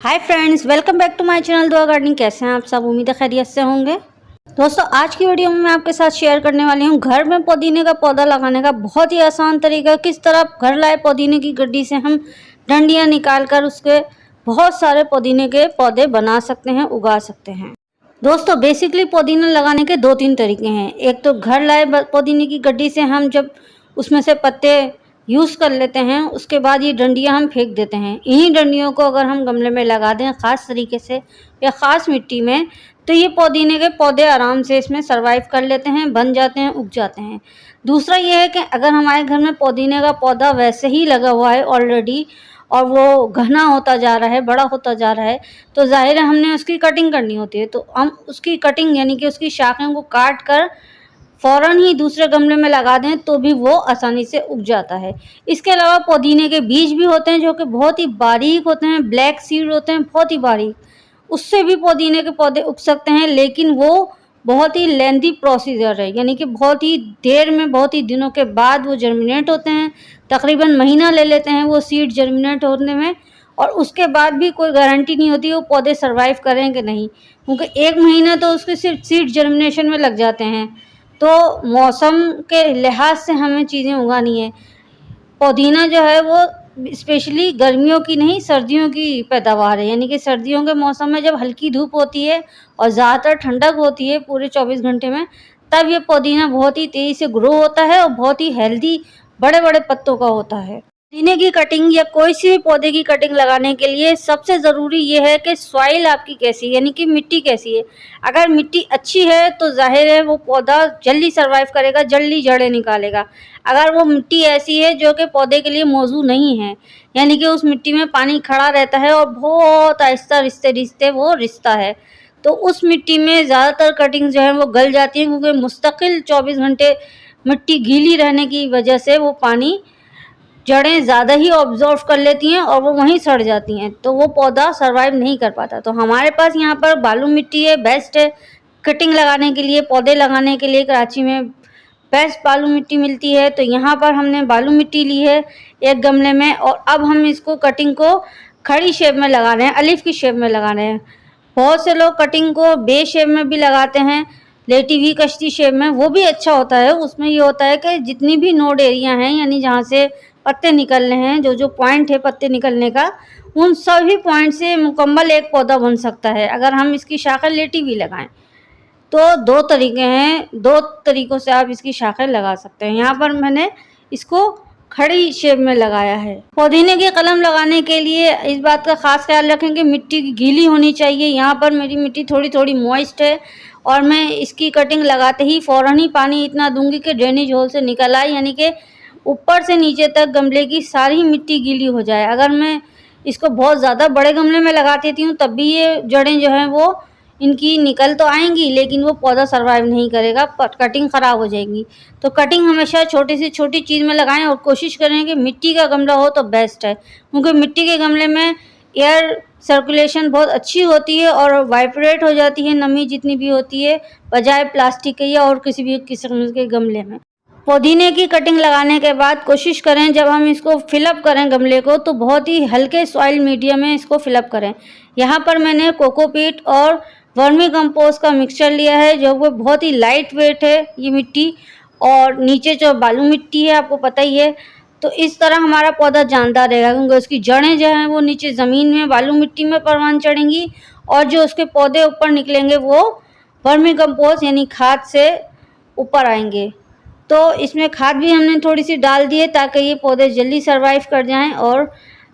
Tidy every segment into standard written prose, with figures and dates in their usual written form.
Hi friends, welcome back to my channel Dua gardening. कैसे हैं आप सब? उम्मीद है खैरियत से होंगे। दोस्तों, आज की वीडियो में मैं आपके साथ शेयर करने वाली हूँ घर में पुदीने का पौधा लगाने का बहुत ही आसान तरीका। किस तरह घर लाए पुदीने की गड्डी से हम डंडियाँ निकाल कर उसके बहुत सारे पुदीने के पौधे बना सकते हैं, उगा सकते हैं। दोस्तों, बेसिकली पुदीना लगाने के 2-3 तरीके हैं। एक तो घर लाए पुदीने की गड्डी से हम जब उसमें से पत्ते यूज़ कर लेते हैं, उसके बाद ये डंडियाँ हम फेंक देते हैं। इन्हीं डंडियों को अगर हम गमले में लगा दें ख़ास तरीके से या ख़ास मिट्टी में, तो ये पुदीने के पौधे आराम से इसमें सर्वाइव कर लेते हैं, बन जाते हैं, उग जाते हैं। दूसरा ये है कि अगर हमारे घर में पुदीने का पौधा वैसे ही लगा हुआ है ऑलरेडी और वो घना होता जा रहा है, बड़ा होता जा रहा है, तो ज़ाहिर है हमने उसकी कटिंग करनी होती है। तो हम उसकी कटिंग यानी कि उसकी शाखें को काट कर फ़ौरन ही दूसरे गमले में लगा दें तो भी वो आसानी से उग जाता है। इसके अलावा पुदीने के बीज भी होते हैं जो कि बहुत ही बारीक होते हैं, ब्लैक सीड होते हैं, बहुत ही बारीक। उससे भी पुदीने के पौधे उग सकते हैं, लेकिन वो बहुत ही लेंथी प्रोसीजर है, यानी कि बहुत ही देर में, बहुत ही दिनों के बाद वो जर्मिनेट होते हैं। तकरीबन महीना ले लेते हैं वो सीड जर्मिनेट होने में, और उसके बाद भी कोई गारंटी नहीं होती वो पौधे सर्वाइव करेंगे नहीं, क्योंकि 1 महीना तो उसके सिर्फ सीड जर्मिनेशन में लग जाते हैं। तो मौसम के लिहाज से हमें चीज़ें उगानी है। पुदीना जो है वो स्पेशली गर्मियों की नहीं, सर्दियों की पैदावार है, यानी कि सर्दियों के मौसम में जब हल्की धूप होती है और ज़्यादातर ठंडक होती है पूरे 24 घंटे में, तब ये पुदीना बहुत ही तेज़ी से ग्रो होता है और बहुत ही हेल्दी बड़े बड़े पत्तों का होता है। पुदीने की कटिंग या कोई सी भी पौधे की कटिंग लगाने के लिए सबसे ज़रूरी ये है कि सॉइल आपकी कैसी है, यानी कि मिट्टी कैसी है। अगर मिट्टी अच्छी है तो जाहिर है वो पौधा जल्दी सर्वाइव करेगा, जल्दी जड़ें निकालेगा। अगर वो मिट्टी ऐसी है जो कि पौधे के लिए मौजू नहीं है, यानी कि उस मिट्टी में पानी खड़ा रहता है और बहुत आहिस्ता रिश्ते रिश्ते वो रिश्ता है, तो उस मिट्टी में ज़्यादातर कटिंग जो है वो गल जाती है, क्योंकि मुस्तकिल 24 घंटे मिट्टी गीली रहने की वजह से वो पानी जड़ें ज़्यादा ही ऑब्जॉर्व कर लेती हैं और वो वहीं सड़ जाती हैं, तो वो पौधा सर्वाइव नहीं कर पाता। तो हमारे पास यहाँ पर बालू मिट्टी है, बेस्ट है कटिंग लगाने के लिए, पौधे लगाने के लिए। कराची में बेस्ट बालू मिट्टी मिलती है, तो यहाँ पर हमने बालू मिट्टी ली है एक गमले में, और अब हम इसको कटिंग को खड़ी शेप में लगा रहे हैं, अलिफ की शेप में लगा रहे हैं। बहुत से लोग कटिंग को बे शेप में भी लगाते हैं, लेटी हुई कश्ती शेप में, वो भी अच्छा होता है। उसमें ये होता है कि जितनी भी नोड एरिया हैं, यानी जहाँ से पत्ते निकल रहे हैं, जो जो पॉइंट है पत्ते निकलने का, उन सभी पॉइंट से मुकम्मल एक पौधा बन सकता है अगर हम इसकी शाखें लेटी हुई लगाएं। तो 2 तरीके हैं, 2 तरीक़ों से आप इसकी शाखें लगा सकते हैं। यहाँ पर मैंने इसको खड़ी शेप में लगाया है। पुदीने की कलम लगाने के लिए इस बात का ख़ास ख्याल रखें कि मिट्टी गीली होनी चाहिए। यहाँ पर मेरी मिट्टी थोड़ी थोड़ी मॉइस्ट है और मैं इसकी कटिंग लगाते ही फ़ौरन ही पानी इतना दूंगी कि ड्रेनेज होल से निकल आए, यानी कि ऊपर से नीचे तक गमले की सारी मिट्टी गीली हो जाए। अगर मैं इसको बहुत ज़्यादा बड़े गमले में लगा देती हूँ तब भी ये जड़ें जो हैं वो इनकी निकल तो आएंगी, लेकिन वो पौधा सर्वाइव नहीं करेगा, कटिंग ख़राब हो जाएगी। तो कटिंग हमेशा छोटी से छोटी चीज़ में लगाएं और कोशिश करें कि मिट्टी का गमला हो तो बेस्ट है, क्योंकि मिट्टी के गमले में एयर सर्कुलेशन बहुत अच्छी होती है और वाइब्रेट हो जाती है नमी जितनी भी होती है, बजाय प्लास्टिक के या और किसी भी किस्म के गमले में। पुदीने की कटिंग लगाने के बाद कोशिश करें जब हम इसको फिलअप करें गमले को, तो बहुत ही हल्के सॉइल मीडियम में इसको फिलअप करें। यहाँ पर मैंने कोकोपीट और वर्मी कंपोस्ट का मिक्सचर लिया है, जो वो बहुत ही लाइट वेट है ये मिट्टी, और नीचे जो बालू मिट्टी है आपको पता ही है। तो इस तरह हमारा पौधा जानदार रहेगा, क्योंकि उसकी जड़ें जो हैं वो नीचे ज़मीन में बालू मिट्टी में परवान चढ़ेंगी, और जो उसके पौधे ऊपर निकलेंगे वो वर्मी कंपोस्ट यानी खाद से ऊपर आएंगे। तो इसमें खाद भी हमने थोड़ी सी डाल दी है ताकि ये पौधे जल्दी सर्वाइव कर जाएं, और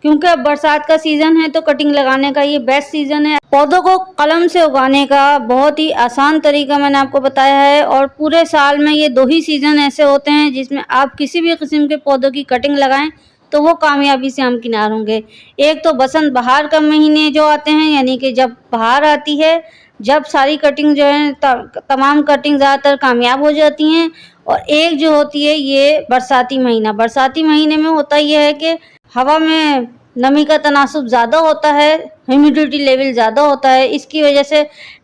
क्योंकि अब बरसात का सीज़न है तो कटिंग लगाने का ये बेस्ट सीज़न है। पौधों को कलम से उगाने का बहुत ही आसान तरीका मैंने आपको बताया है, और पूरे साल में ये 2 ही सीज़न ऐसे होते हैं जिसमें आप किसी भी किस्म के पौधों की कटिंग लगाएं तो वो कामयाबी से हमकिनार होंगे। एक तो बसंत बहार का महीने जो आते हैं, यानी कि जब बहार आती है, जब सारी कटिंग जो है तमाम कटिंग ज़्यादातर कामयाब हो जाती हैं, और एक जो होती है ये बरसाती महीना। बरसाती महीने में होता यह है कि हवा में नमी का तनासुब ज़्यादा होता है, ह्यूमिडिटी लेवल ज़्यादा होता है, इसकी वजह से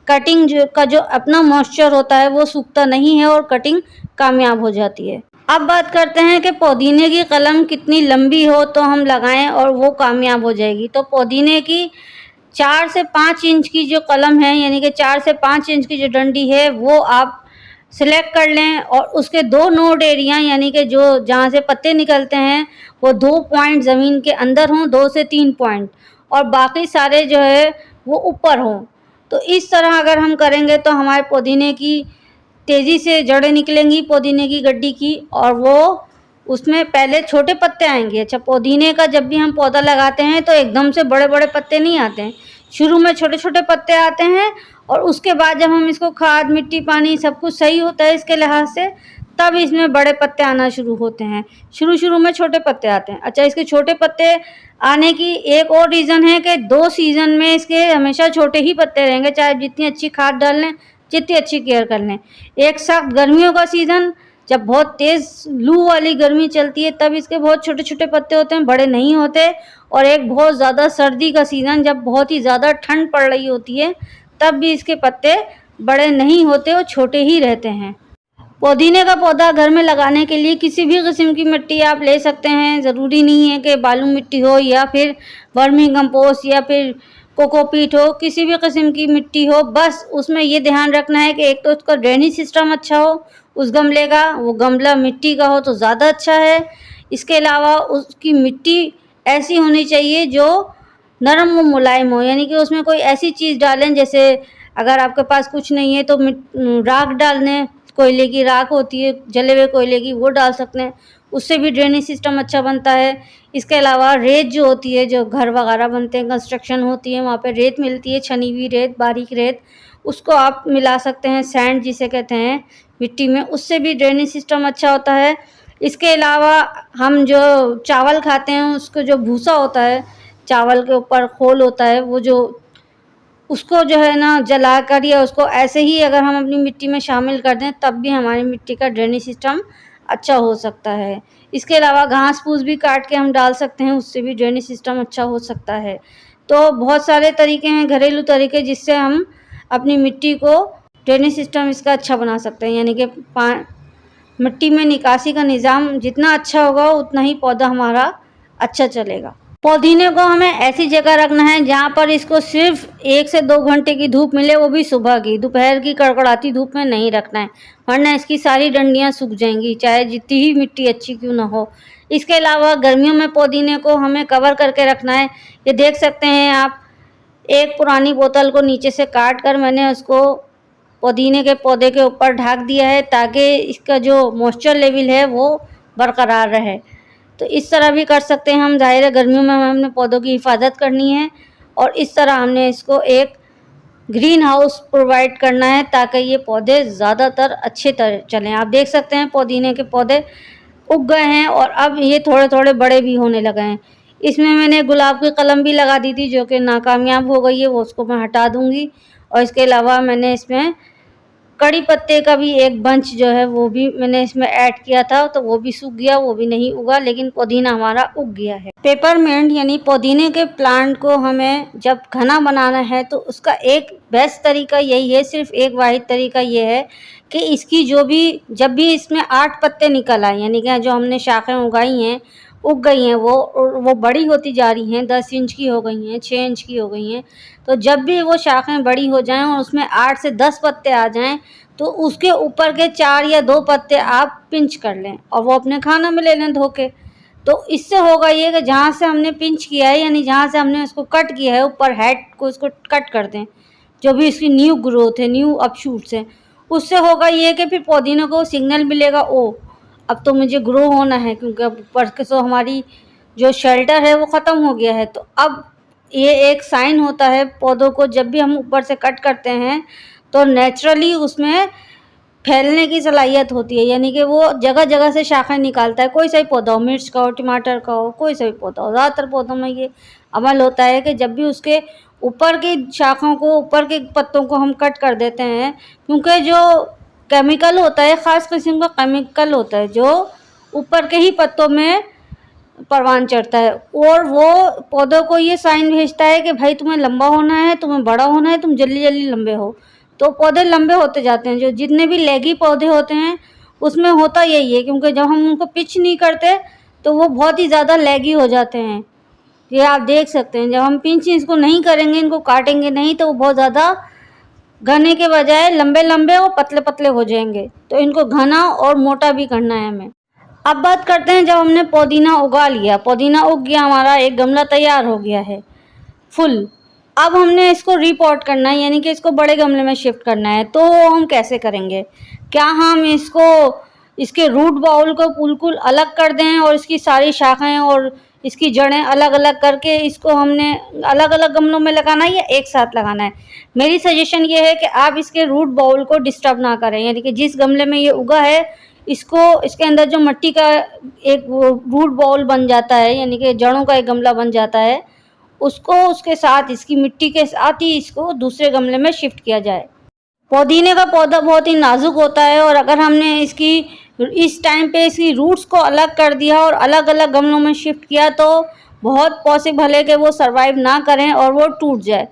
कटिंग जो अपना मॉइस्चर होता है वो सूखता नहीं है और कटिंग कामयाब हो जाती है। अब बात करते हैं कि पुदीने की कलम कितनी लंबी हो तो हम लगाएं और वो कामयाब हो जाएगी। तो पुदीने की 4 से 5 इंच की जो कलम है, यानी कि 4 से 5 इंच की जो डंडी है, वो आप सिलेक्ट कर लें और उसके 2 नोड एरिया यानी कि जो जहाँ से पत्ते निकलते हैं वो 2 पॉइंट ज़मीन के अंदर हों, 2 से 3 पॉइंट, और बाकी सारे जो है वो ऊपर हों। तो इस तरह अगर हम करेंगे तो हमारे पुदीने की तेज़ी से जड़ें निकलेंगी पुदीने की गड्डी की, और वो उसमें पहले छोटे पत्ते आएंगे। अच्छा, पुदीने का जब भी हम पौधा लगाते हैं तो एकदम से बड़े बड़े पत्ते नहीं आते हैं, शुरू में छोटे छोटे पत्ते आते हैं, और उसके बाद जब हम इसको खाद मिट्टी पानी सब कुछ सही होता है इसके लिहाज से, तब इसमें बड़े पत्ते आना शुरू होते हैं। शुरू में छोटे पत्ते आते हैं। अच्छा, इसके छोटे पत्ते आने की एक और रीज़न है कि 2 सीज़न में इसके हमेशा छोटे ही पत्ते रहेंगे, चाहे जितनी अच्छी खाद डाल लें, जितनी अच्छी केयर कर लें। एक सख्त गर्मियों का सीज़न, जब बहुत तेज़ लू वाली गर्मी चलती है, तब इसके बहुत छोटे छोटे पत्ते होते हैं, बड़े नहीं होते। और एक बहुत ज़्यादा सर्दी का सीज़न, जब बहुत ही ज़्यादा ठंड पड़ रही होती है, तब भी इसके पत्ते बड़े नहीं होते और छोटे ही रहते हैं। पुदीने का पौधा घर में लगाने के लिए किसी भी किस्म की मिट्टी आप ले सकते हैं। ज़रूरी नहीं है कि बालू मिट्टी हो या फिर वर्मी कंपोस्ट या फिर कोकोपीट हो, किसी भी किस्म की मिट्टी हो। बस उसमें ये ध्यान रखना है कि एक तो उसका ड्रेनेज सिस्टम अच्छा हो उस गमले का, वो गमला मिट्टी का हो तो ज़्यादा अच्छा है। इसके अलावा उसकी मिट्टी ऐसी होनी चाहिए जो नरम व मुलायम हो, यानी कि उसमें कोई ऐसी चीज़ डालें, जैसे अगर आपके पास कुछ नहीं है तो राख डाल दें, कोयले की राख होती है जले हुए कोयले की, वो डाल सकते हैं, उससे भी ड्रेनेज सिस्टम अच्छा बनता है। इसके अलावा रेत जो होती है, जो घर वगैरह बनते हैं, कंस्ट्रक्शन होती है, वहाँ पे रेत मिलती है, छनी हुई रेत, बारीक रेत, उसको आप मिला सकते हैं, सैंड जिसे कहते हैं मिट्टी में, उससे भी ड्रेनेज सिस्टम अच्छा होता है। इसके अलावा हम जो चावल खाते हैं उसको जो भूसा होता है, चावल के ऊपर खोल होता है, वो जो उसको जो है ना जला कर या उसको ऐसे ही अगर हम अपनी मिट्टी में शामिल कर दें, तब भी हमारी मिट्टी का ड्रेनेज सिस्टम अच्छा हो सकता है। इसके अलावा घास फूस भी काट के हम डाल सकते हैं, उससे भी ड्रेनेज सिस्टम अच्छा हो सकता है। तो बहुत सारे तरीके हैं, घरेलू तरीके, जिससे हम अपनी मिट्टी को ड्रेनेज सिस्टम इसका अच्छा बना सकते हैं। यानी कि मिट्टी में निकासी का निज़ाम जितना अच्छा होगा उतना ही पौधा हमारा अच्छा चलेगा। पुदीने को हमें ऐसी जगह रखना है जहाँ पर इसको सिर्फ 1 से 2 घंटे की धूप मिले, वो भी सुबह की। दोपहर की कड़कड़ाती धूप में नहीं रखना है, वरना इसकी सारी डंडियाँ सूख जाएंगी, चाहे जितनी ही मिट्टी अच्छी क्यों ना हो। इसके अलावा गर्मियों में पुदीने को हमें कवर करके रखना है। ये देख सकते हैं आप, एक पुरानी बोतल को नीचे से काट कर मैंने उसको पुदीने के पौधे के ऊपर ढक दिया है, ताकि इसका जो मॉइस्चर लेवल है वो बरकरार रहे। तो इस तरह भी कर सकते हैं हम। ज़ाहिर है गर्मियों में हमें अपने पौधों की हिफाजत करनी है, और इस तरह हमने इसको एक ग्रीन हाउस प्रोवाइड करना है, ताकि ये पौधे ज़्यादातर अच्छे तरह चलें। आप देख सकते हैं पुदीने के पौधे उग गए हैं और अब ये थोड़े थोड़े बड़े भी होने लगे हैं। इसमें मैंने गुलाब की कलम भी लगा दी थी, जो कि नाकामयाब हो गई है, वो उसको मैं हटा दूँगी। और इसके अलावा मैंने इसमें कड़ी पत्ते का भी एक बंच जो है वो भी मैंने इसमें ऐड किया था, तो वो भी सूख गया, वो भी नहीं उगा, लेकिन पुदीना हमारा उग गया है। पेपरमिंट यानी पुदीने के प्लांट को हमें जब घना बनाना है तो उसका एक बेस्ट तरीका यही है, सिर्फ एक वाहिद तरीका ये है कि इसकी जब भी इसमें 8 पत्ते निकल आए, यानी कि जो हमने शाखें उगाई हैं, उग गई हैं, वो बड़ी होती जा रही हैं, 10 इंच की हो गई हैं, 6 इंच की हो गई हैं। तो जब भी वो शाखें बड़ी हो जाएं और उसमें 8 से 10 पत्ते आ जाएं, तो उसके ऊपर के 4 या 2 पत्ते आप पिंच कर लें और वो अपने खाना में ले लें धो के। तो इससे होगा ये कि जहाँ से हमने पिंच किया है, यानी जहाँ से हमने उसको कट किया है, ऊपर हेड को इसको कट कर दें, जो भी इसकी न्यू ग्रोथ है, न्यू अपशूट्स हैं, उससे होगा ये कि फिर पौधीनों को सिग्नल मिलेगा, ओ अब तो मुझे ग्रो होना है, क्योंकि अब ऊपर के तो हमारी जो शेल्टर है वो ख़त्म हो गया है। तो अब ये एक साइन होता है पौधों को, जब भी हम ऊपर से कट करते हैं तो नेचुरली उसमें फैलने की सलाहियत होती है, यानी कि वो जगह जगह से शाखाएं निकालता है। कोई सा भी पौधा हो, मिर्च का हो, टमाटर का हो, कोई सा भी पौधा हो, ज़्यादातर पौधों में ये अमल होता है कि जब भी उसके ऊपर की शाखाओं को, ऊपर के पत्तों को हम कट कर देते हैं, क्योंकि जो केमिकल होता है, ख़ास किस्म का केमिकल होता है जो ऊपर के ही पत्तों में परवान चढ़ता है, और वो पौधों को ये साइन भेजता है कि भाई तुम्हें लंबा होना है, तुम्हें बड़ा होना है, तुम जल्दी जल्दी लंबे हो। तो पौधे लंबे होते जाते हैं। जो जितने भी लेगी पौधे होते हैं उसमें होता यही है, क्योंकि जब हम उनको पिच नहीं करते तो वो बहुत ही ज़्यादा लेगी हो जाते हैं, ये आप देख सकते हैं, जब हम पिंच इसको नहीं करेंगे, इनको काटेंगे नहीं, तो वो बहुत ज़्यादा घने के बजाय लंबे लंबे और पतले पतले हो जाएंगे। तो इनको घना और मोटा भी करना है हमें। अब बात करते हैं, जब हमने पुदीना उगा लिया, पुदीना उग गया, हमारा एक गमला तैयार हो गया है फुल। अब हमने इसको रीपॉट करना है, यानी कि इसको बड़े गमले में शिफ्ट करना है। तो हम कैसे करेंगे? क्या हम इसके रूट बाउल को बिल्कुल अलग कर दें और इसकी सारी शाखाएं और इसकी जड़ें अलग अलग करके इसको हमने अलग अलग गमलों में लगाना है या एक साथ लगाना है? मेरी सजेशन ये है कि आप इसके रूट बाउल को डिस्टर्ब ना करें, यानी कि जिस गमले में ये उगा है इसके अंदर जो मिट्टी का एक रूट बाउल बन जाता है, यानी कि जड़ों का एक गमला बन जाता है, उसको उसके साथ इसकी मिट्टी के साथ ही इसको दूसरे गमले में शिफ्ट किया जाए। पुदीने का पौधा बहुत ही नाजुक होता है और अगर हमने इस टाइम पे इसकी रूट्स को अलग कर दिया और अलग अलग गमलों में शिफ्ट किया तो बहुत पॉसिबल है कि वो सरवाइव ना करें और वो टूट जाए।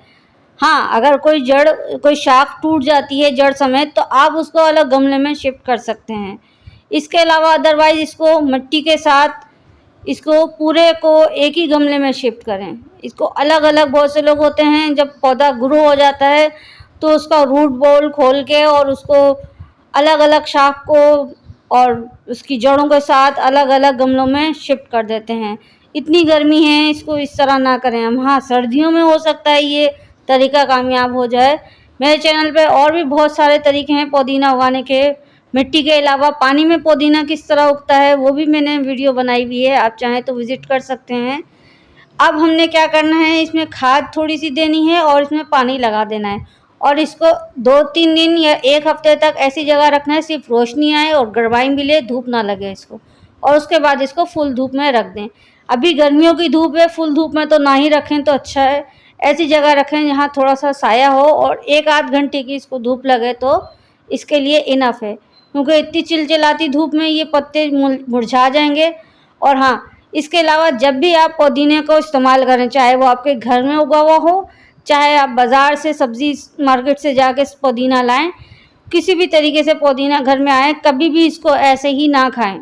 हाँ, अगर कोई शाख टूट जाती है जड़ समेत तो आप उसको अलग गमले में शिफ्ट कर सकते हैं। इसके अलावा अदरवाइज़ इसको मिट्टी के साथ इसको पूरे को एक ही गमले में शिफ्ट करें। इसको अलग अलग, बहुत से लोग होते हैं जब पौधा ग्रो हो जाता है तो उसका रूट बॉल खोल के और उसको अलग अलग शाख को और उसकी जड़ों के साथ अलग अलग गमलों में शिफ्ट कर देते हैं। इतनी गर्मी है, इसको इस तरह ना करें हम। हाँ, सर्दियों में हो सकता है ये तरीका कामयाब हो जाए। मेरे चैनल पे और भी बहुत सारे तरीके हैं पुदीना उगाने के। मिट्टी के अलावा पानी में पुदीना किस तरह उगता है वो भी मैंने वीडियो बनाई हुई है, आप चाहें तो विज़िट कर सकते हैं। अब हमने क्या करना है, इसमें खाद थोड़ी सी देनी है और इसमें पानी लगा देना है और इसको 2-3 दिन या 1 हफ्ते तक ऐसी जगह रखना है सिर्फ रोशनी आए और गर्माई मिले, धूप ना लगे इसको, और उसके बाद इसको फुल धूप में रख दें। अभी गर्मियों की धूप है, फुल धूप में तो ना ही रखें तो अच्छा है। ऐसी जगह रखें जहाँ थोड़ा सा साया हो और 1-8 घंटे की इसको धूप लगे तो इसके लिए इनफ है, क्योंकि इतनी चिलचिलाती धूप में ये पत्ते मुरझा जाएंगे। और हाँ, इसके अलावा जब भी आप पुदीने को इस्तेमाल करें, चाहे वो आपके घर में उगा हुआ हो, चाहे आप बाज़ार से सब्ज़ी मार्केट से जाके पुदीना लाएं, किसी भी तरीके से पुदीना घर में आए, कभी भी इसको ऐसे ही ना खाएं।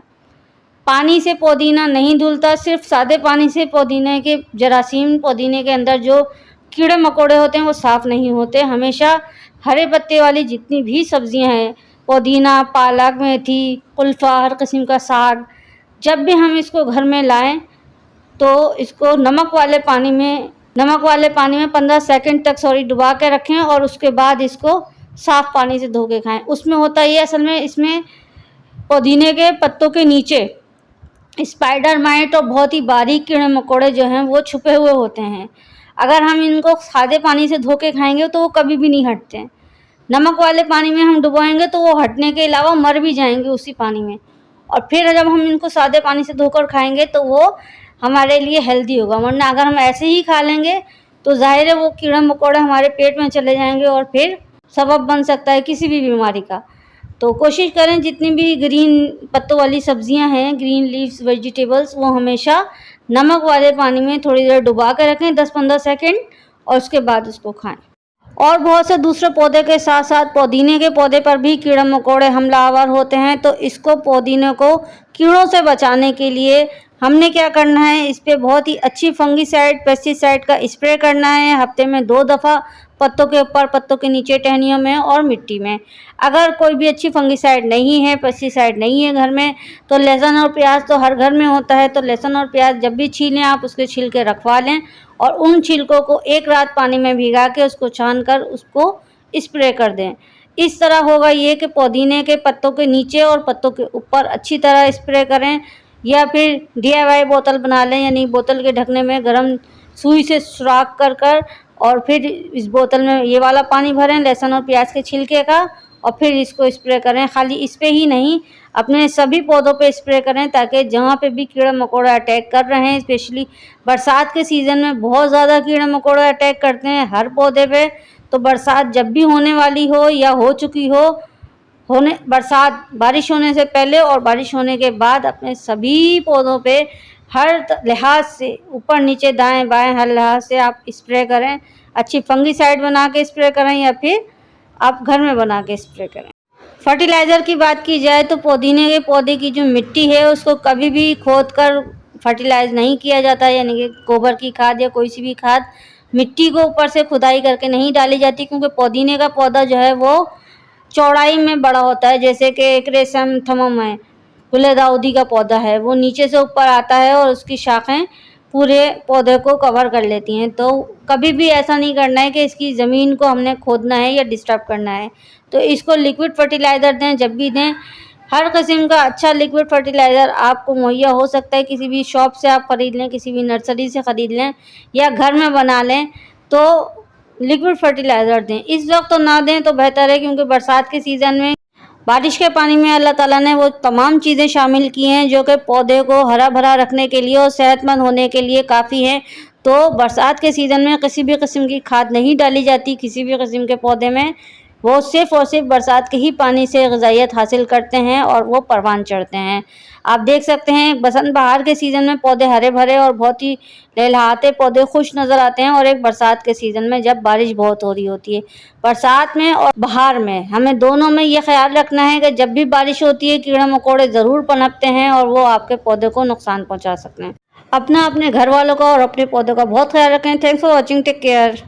पानी से पुदीना नहीं धुलता, सिर्फ सादे पानी से पुदीने के जरासीम, पुदीने के अंदर जो कीड़े मकोड़े होते हैं वो साफ़ नहीं होते। हमेशा हरे पत्ते वाली जितनी भी सब्ज़ियां हैं, पुदीना, पालक, मेथी, कुल्फ़ा, हर किस्म का साग, जब भी हम इसको घर में लाएं तो इसको नमक वाले पानी में 15 सेकंड तक डुबा के रखें और उसके बाद इसको साफ़ पानी से धो के खाएँ। उसमें होता ये असल में इसमें पुदीने के पत्तों के नीचे स्पाइडर माइट और बहुत ही बारीक कीड़े मकोड़े जो हैं वो छुपे हुए होते हैं। अगर हम इनको सादे पानी से धो के खाएंगे तो वो कभी भी नहीं हटते हैं। नमक वाले पानी में हम डुबोएंगे तो वो हटने के अलावा मर भी जाएंगे उसी पानी में, और फिर जब हम इनको सादे पानी से धोकर खाएंगे तो वो हमारे लिए हेल्दी होगा। वरना अगर हम ऐसे ही खा लेंगे तो ज़ाहिर है वो कीड़ा मकोड़े हमारे पेट में चले जाएंगे और फिर सबब बन सकता है किसी भी बीमारी का। तो कोशिश करें जितनी भी ग्रीन पत्तों वाली सब्जियां हैं, ग्रीन लीव्स वेजिटेबल्स, वो हमेशा नमक वाले पानी में थोड़ी देर डुबा के रखें 10-15 सेकेंड, और उसके बाद उसको खाएं। और बहुत से दूसरे पौधे के साथ साथ पुदीने के पौधे पर भी कीड़े मकोड़े हमलावर होते हैं। तो इसको, पुदीने को कीड़ों से बचाने के लिए हमने क्या करना है, इस पर बहुत ही अच्छी फंगीसाइड, पेस्टिसाइड का स्प्रे करना है हफ्ते में 2 दफ़ा, पत्तों के ऊपर, पत्तों के नीचे, टहनियों में और मिट्टी में। अगर कोई भी अच्छी फंगीसाइड नहीं है, पेस्टिसाइड नहीं है घर में, तो लहसुन और प्याज तो हर घर में होता है, तो लहसुन और प्याज जब भी छीलें आप उसके छिलके रखवा लें और उन छिलकों को 1 रात पानी में भिगा के उसको छान कर उसको स्प्रे कर दें। इस तरह होगा ये कि पुदीने के पत्तों के नीचे और पत्तों के ऊपर अच्छी तरह स्प्रे करें, या फिर DIY बोतल बना लें, यानी बोतल के ढकने में गर्म सुई से सुराख कर कर और फिर इस बोतल में ये वाला पानी भरें लहसुन और प्याज के छिलके का, और फिर इसको स्प्रे करें। खाली इस पे ही नहीं, अपने सभी पौधों पे स्प्रे करें, ताकि जहाँ पे भी कीड़ा मकोड़ा अटैक कर रहे हैं, स्पेशली बरसात के सीज़न में बहुत ज़्यादा कीड़ा मकोड़ा अटैक करते हैं हर पौधे पे। तो बरसात जब भी होने वाली हो या हो चुकी हो, बरसात बारिश होने से पहले और बारिश होने के बाद अपने सभी पौधों पे हर लिहाज से, ऊपर नीचे दाएं बाएं, हर लिहाज से आप स्प्रे करें। अच्छी फंगीसाइड बना के स्प्रे करें या फिर आप घर में बना के स्प्रे करें। फर्टिलाइज़र की बात की जाए तो पुदीने के पौधे की जो मिट्टी है उसको कभी भी खोद कर फर्टिलाइज नहीं किया जाता, यानी कि गोबर की खाद या कोई सी भी खाद मिट्टी को ऊपर से खुदाई करके नहीं डाली जाती, क्योंकि पुदीने का पौधा जो है वो चौड़ाई में बड़ा होता है। जैसे कि एक रेशम थमम है, गुलदाउदी का पौधा है, वो नीचे से ऊपर आता है और उसकी शाखें पूरे पौधे को कवर कर लेती हैं। तो कभी भी ऐसा नहीं करना है कि इसकी ज़मीन को हमने खोदना है या डिस्टर्ब करना है। तो इसको लिक्विड फर्टिलाइज़र दें, जब भी दें। हर किस्म का अच्छा लिक्विड फर्टिलाइज़र आपको मुहैया हो सकता है, किसी भी शॉप से आप ख़रीद लें, किसी भी नर्सरी से ख़रीद लें या घर में बना लें, तो लिक्विड फर्टिलाइज़र दें। इस वक्त तो ना दें तो बेहतर है, क्योंकि बरसात के सीज़न में बारिश के पानी में अल्लाह ताला ने वो तमाम चीज़ें शामिल की हैं जो कि पौधे को हरा भरा रखने के लिए और सेहतमंद होने के लिए काफ़ी हैं। तो बरसात के सीज़न में किसी भी किस्म की खाद नहीं डाली जाती किसी भी किस्म के पौधे में। वो सिर्फ़ और सिर्फ बरसात के ही पानी से ग़िज़ाइयत हासिल करते हैं और वो परवान चढ़ते हैं। आप देख सकते हैं बसंत बहार के सीज़न में पौधे हरे भरे और बहुत ही लहलहाते पौधे खुश नज़र आते हैं, और एक बरसात के सीज़न में जब बारिश बहुत हो रही होती है। बरसात में और बहार में हमें दोनों में ये ख्याल रखना है कि जब भी बारिश होती है कीड़े मकोड़े ज़रूर पनपते हैं और वो आपके पौधे को नुकसान पहुँचा सकते हैं। अपने घर वालों का और अपने पौधों का बहुत ख्याल रखें। Thanks for watching, take care.